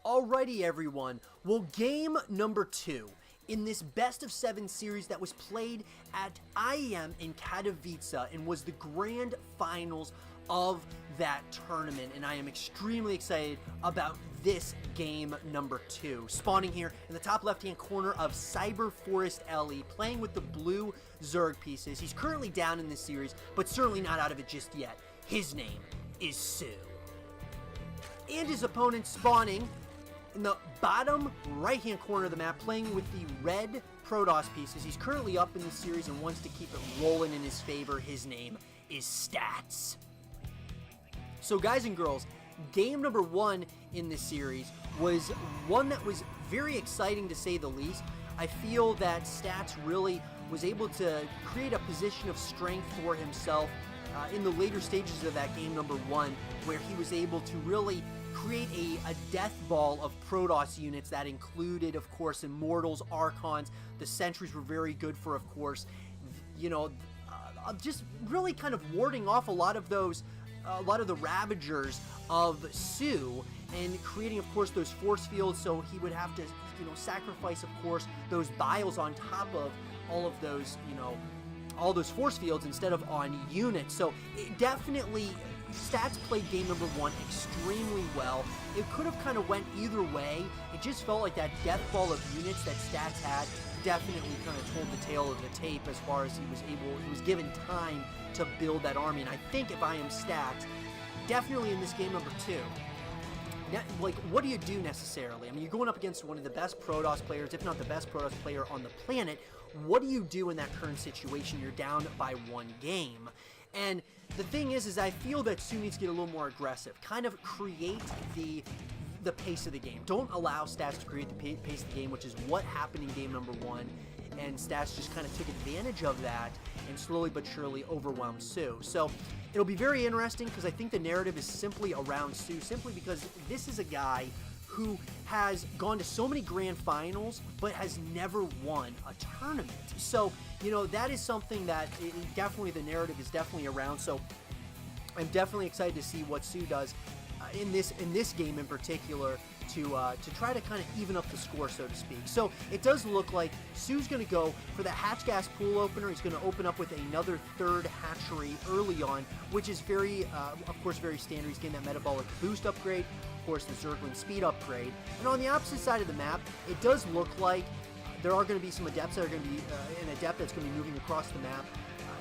Alrighty everyone, well game number 2 in this best of 7 series that was played at IEM in Katowice and was the grand finals of that tournament, and I am extremely excited about this game number 2. Spawning here in the top left hand corner of Cyber Forest LE, playing with the blue Zerg pieces. He's currently down in this series, but certainly not out of it just yet. His name is soO. And his opponent spawning in the bottom right-hand corner of the map, playing with the red Protoss pieces. He's currently up in the series and wants to keep it rolling in his favor. His name is Stats. So guys and girls, game number 1 in this series was one that was very exciting to say the least. I feel that Stats really was able to create a position of strength for himself in the later stages of that game number 1, where he was able to really create a death ball of Protoss units that included, of course, Immortals, Archons. The Sentries were very good for, of course, you know, just really kind of warding off a lot of those, a lot of the Ravagers of soO, and creating, of course, those force fields. So he would have to, you know, sacrifice, of course, those biles on top of all of those, you know, all those force fields instead of on units. So it definitely, Stats played game number 1 extremely well. It could have kind of went either way. It just felt like that death ball of units that Stats had definitely kind of told the tale of the tape as far as he was given time to build that army. And I think if I am Stats, definitely in this game number 2, like, what do you do necessarily? I mean, you're going up against one of the best Protoss players, if not the best Protoss player on the planet. What do you do in that current situation? You're down by 1 game. And the thing is I feel that soO needs to get a little more aggressive. Kind of create the pace of the game. Don't allow Stats to create the pace of the game, which is what happened in game number 1. And Stats just kind of took advantage of that and slowly but surely overwhelmed soO. So it'll be very interesting because I think the narrative is simply around soO, simply because this is a guy who has gone to so many grand finals but has never won a tournament. So, you know, that is something that definitely the narrative is definitely around. So I'm definitely excited to see what soO does in this game in particular to try to kind of even up the score, so to speak. So it does look like soO's going to go for the hatch gas pool opener. He's going to open up with another 3rd hatchery early on, which is very, of course, very standard. He's getting that metabolic boost upgrade, of course, the Zergling speed upgrade. And on the opposite side of the map, it does look like there are going to be some adepts that are going to be, an adept that's going to be moving across the map.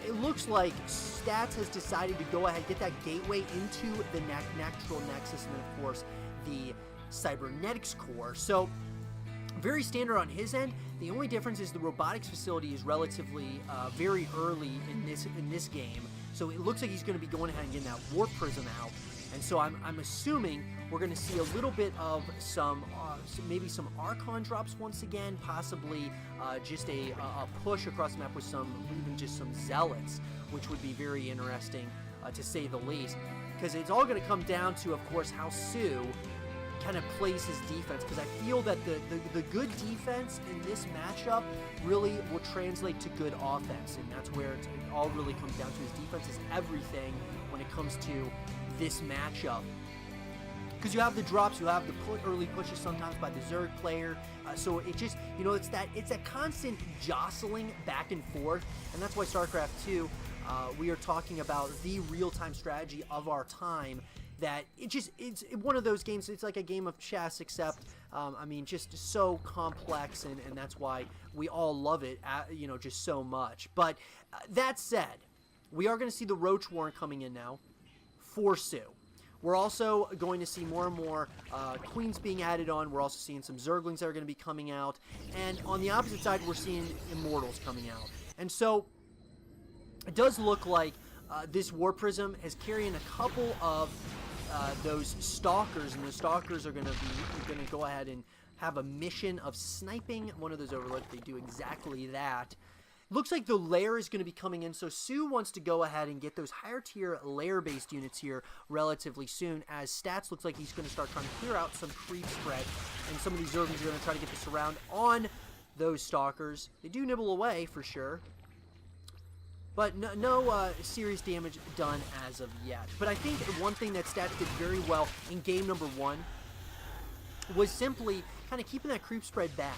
It looks like Stats has decided to go ahead and get that gateway into the natural nexus, and then, of course, the cybernetics core. So very standard on his end. The only difference is the robotics facility is relatively very early in this game. So it looks like he's going to be going ahead and getting that warp prism out. And so I'm assuming we're going to see a little bit of some maybe some Archon drops once again, possibly just a push across the map with even just some Zealots, which would be very interesting to say the least. Because it's all going to come down to, of course, how soO kind of plays his defense, because I feel that the good defense in this matchup really will translate to good offense, and that's where it all really comes down to. His defense is everything when it comes to this matchup, because you have the drops, you have the early pushes sometimes by the Zerg player, so it just, you know, it's a constant jostling back and forth, and that's why StarCraft 2, we are talking about the real-time strategy of our time. That it's one of those games. It's like a game of chess, except I mean, just so complex, and that's why we all love it, you know, just so much. But that said, we are going to see the Roach Warren coming in now for soO. We're also going to see more and more Queens being added on. We're also seeing some Zerglings that are going to be coming out, and on the opposite side, we're seeing Immortals coming out. And so it does look like this War Prism is carrying a couple of those Stalkers, and the Stalkers are going to go ahead and have a mission of sniping one of those Overlords. They do exactly that. Looks like the lair is going to be coming in, so soO wants to go ahead and get those higher tier lair-based units here relatively soon, as Stats looks like he's going to start trying to clear out some creep spread, and some of these Zerglings are going to try to get the surround on those Stalkers. They do nibble away for sure, but no serious damage done as of yet. But I think one thing that Stats did very well in game number 1 was simply kind of keeping that creep spread back.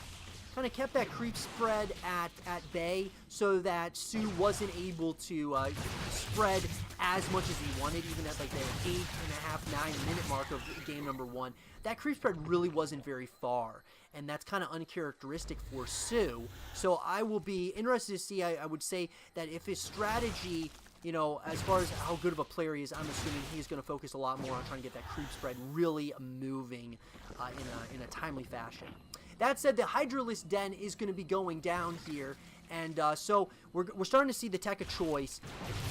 Kind of kept that creep spread at bay so that soO wasn't able to spread as much as he wanted, even at like the 8.5, 9-minute mark of game number 1. That creep spread really wasn't very far, and that's kind of uncharacteristic for soO. So I will be interested to see. I would say that if his strategy, you know, as far as how good of a player he is, I'm assuming he's going to focus a lot more on trying to get that creep spread really moving in a timely fashion. That said, the Hydralisk Den is going to be going down here, and so we're starting to see the tech of choice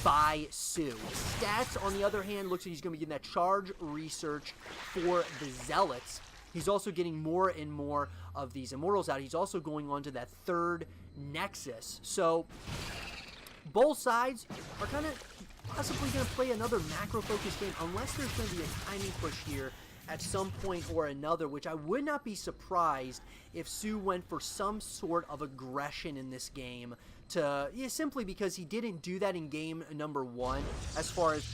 by soO. Stats, on the other hand, looks like he's going to be getting that charge research for the Zealots. He's also getting more and more of these Immortals out. He's also going on to that 3rd Nexus. So both sides are kind of possibly going to play another macro-focused game, unless there's going to be a timing push here at some point or another, which I would not be surprised if soO went for some sort of aggression in this game, simply because he didn't do that in game number 1 as far as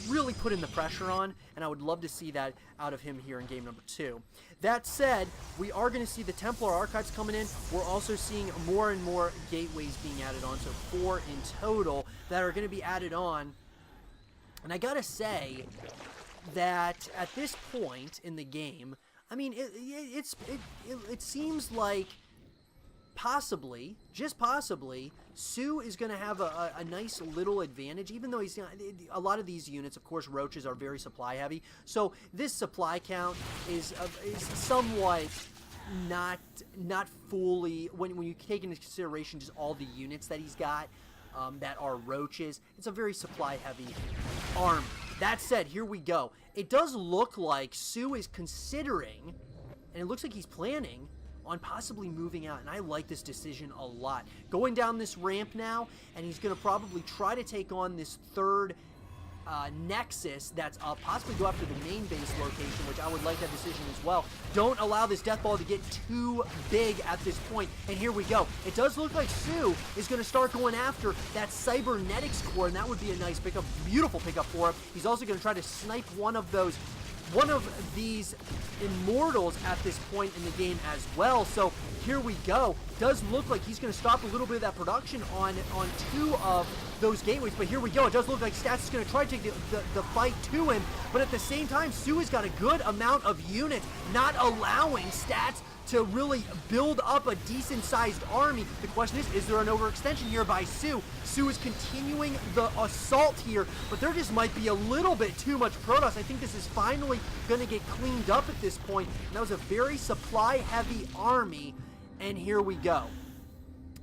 really putting the pressure on, and I would love to see that out of him here in game number 2. That said, we are going to see the Templar Archives coming in. We're also seeing more and more gateways being added on, so 4 in total that are going to be added on, and I gotta say that at this point in the game, I mean, it seems like possibly, just possibly, soO is going to have a nice little advantage, even though he's a lot of these units, of course, roaches are very supply heavy, so this supply count is somewhat not fully, when you take into consideration just all the units that he's got that are roaches, it's a very supply heavy army. That said, here we go. It does look like soO is considering, and it looks like he's planning on possibly moving out, and I like this decision a lot. Going down this ramp now, and he's going to probably try to take on this 3rd Nexus that's possibly go after the main base location, which I would like that decision as well. Don't allow this death ball to get too big at this point, and here we go. It does look like soO is going to start going after that Cybernetics core, and that would be a nice pickup, beautiful pickup for him. He's also going to try to snipe one of these Immortals at this point in the game as well. So here we go. Does look like he's going to stop a little bit of that production on 2 of those gateways, but here we go. It does look like Stats is going to try to take the fight to him, but at the same time, soO has got a good amount of units, not allowing Stats to really build up a decent-sized army. The question is there an overextension here by soO? soO is continuing the assault here, but there just might be a little bit too much Protoss. I think this is finally going to get cleaned up at this point. And that was a very supply-heavy army, and here we go.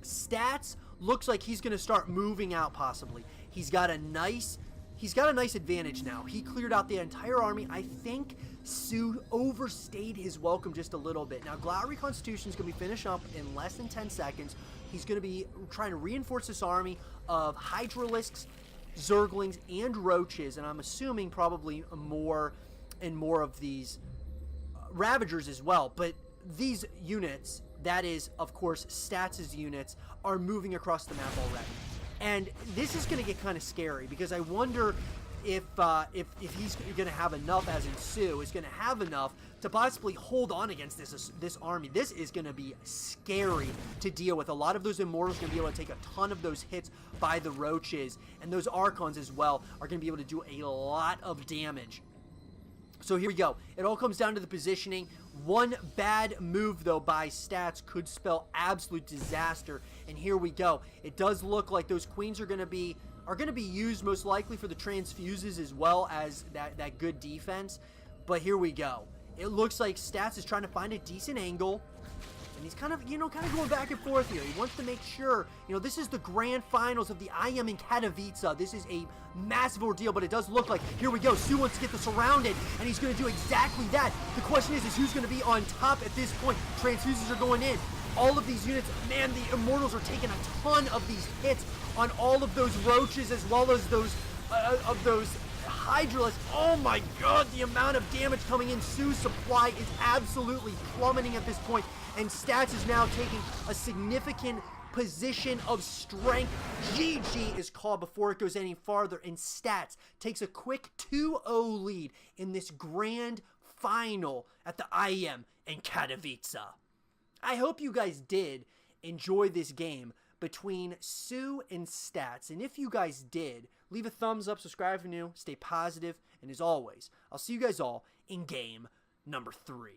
Stats looks like he's going to start moving out possibly. He's got a nice advantage now. He cleared out the entire army. I think soO overstayed his welcome just a little bit. Now, Glowry Constitution is going to be finished up in less than 10 seconds. He's going to be trying to reinforce this army of Hydralisks, Zerglings, and Roaches, and I'm assuming probably more and more of these Ravagers as well. But these units, that is, of course, Stats' units, are moving across the map already. And this is going to get kind of scary, because I wonder if he's going to have enough, as in soO is going to have enough to possibly hold on against this army. This is going to be scary to deal with. A lot of those Immortals are going to be able to take a ton of those hits by the Roaches, and those Archons as well are going to be able to do a lot of damage. So here we go. It all comes down to the positioning. One bad move, though, by Stats could spell absolute disaster. And here we go. It does look like those Queens are going to be used most likely for the transfuses as well as that good defense. But here we go. It looks like Stats is trying to find a decent angle. And he's kind of going back and forth here. He wants to make sure, this is the grand finals of the IEM Katowice. This is a massive ordeal, but it does look like, here we go, soO wants to get this surrounded, and he's going to do exactly that. The question is who's going to be on top at this point. Transfuses are going in. All of these units, man, the Immortals are taking a ton of these hits on all of those Roaches as well as those Hydralisks. Oh my god, the amount of damage coming in. soO's supply is absolutely plummeting at this point, and Stats is now taking a significant position of strength. GG is called before it goes any farther, and Stats takes a quick 2-0 lead in this grand final at the IEM in Katowice. I hope you guys did enjoy this game between soO and Stats, and if you guys did, leave a thumbs up, subscribe if you're new, stay positive, and as always, I'll see you guys all in game number 3.